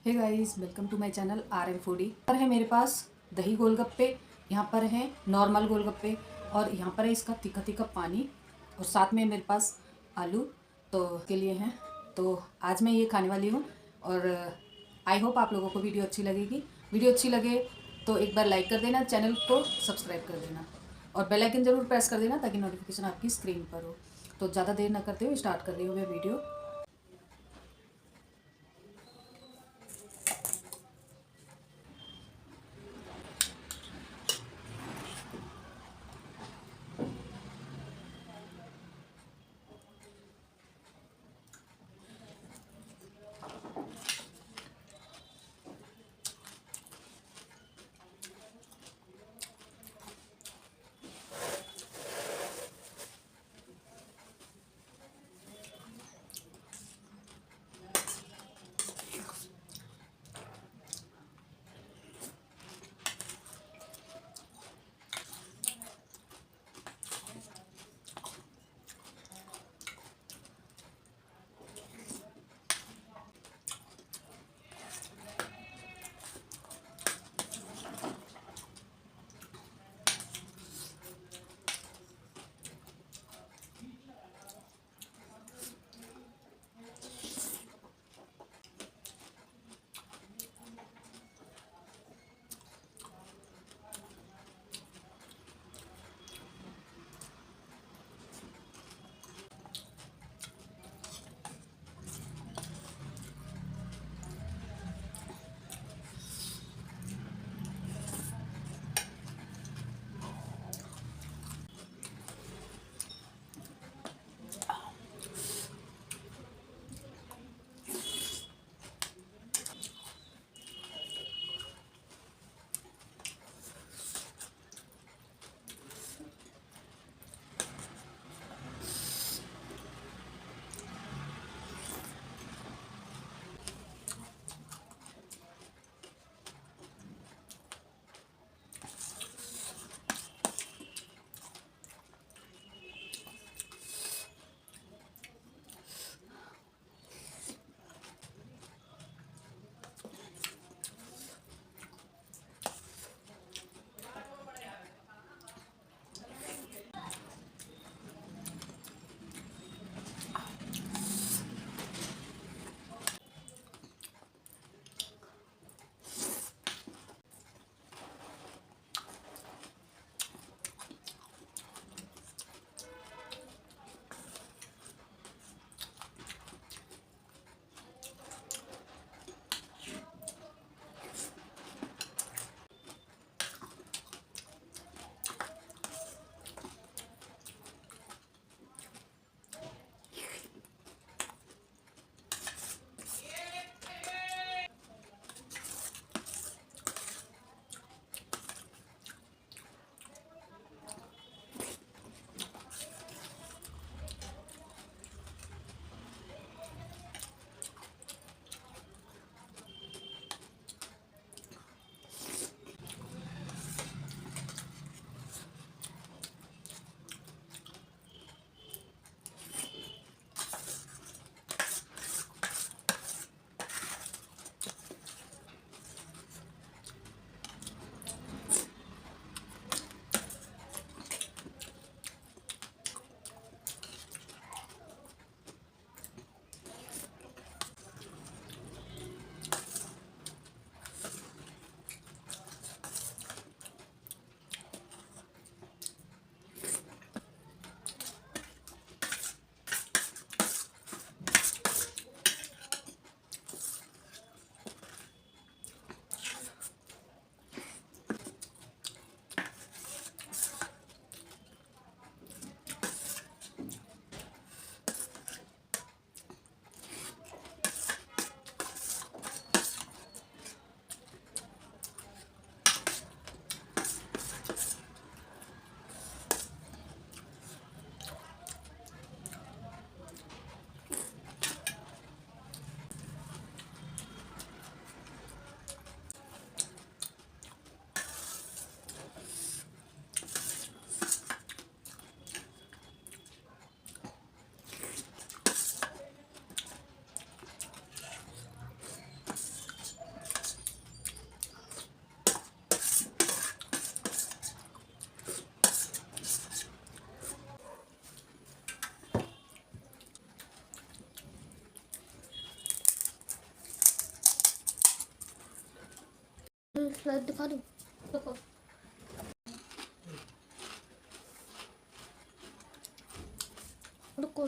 Hey guys, welcome to my channel R M foodie. पर है मेरे पास दही गोलगप्पे, यहाँ पर है नॉर्मल गोलगप्पे और यहाँ पर है इसका तीखा तीखा पानी और साथ में मेरे पास आलू तो के लिए हैं। तो आज मैं ये खाने वाली हूँ और आई होप आप लोगों को वीडियो अच्छी लगेगी। वीडियो अच्छी लगे तो एक बार लाइक कर देना, चैनल को सब्सक्राइब कर देना और बेल आइकन ज़रूर प्रेस कर देना ताकि नोटिफिकेशन आपकी स्क्रीन पर हो। तो ज़्यादा देर ना करते हुए स्टार्ट कर रही हूँ मैं वीडियो। दिखा दूँ, देखो। रुको।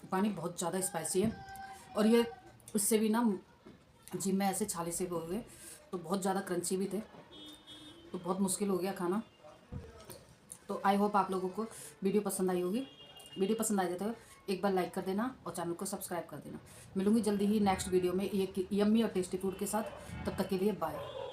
पानी बहुत ज़्यादा स्पाइसी है और ये उससे भी ना जिम में ऐसे छाले से हो गए तो बहुत ज़्यादा क्रंची भी थे, तो बहुत मुश्किल हो गया खाना। तो आई होप आप लोगों को वीडियो पसंद आई होगी। वीडियो पसंद आ जाए तो एक बार लाइक कर देना और चैनल को सब्सक्राइब कर देना। मिलूंगी जल्दी ही नेक्स्ट वीडियो में एक यम्मी और टेस्टी फूड के साथ। तब तक के लिए बाय।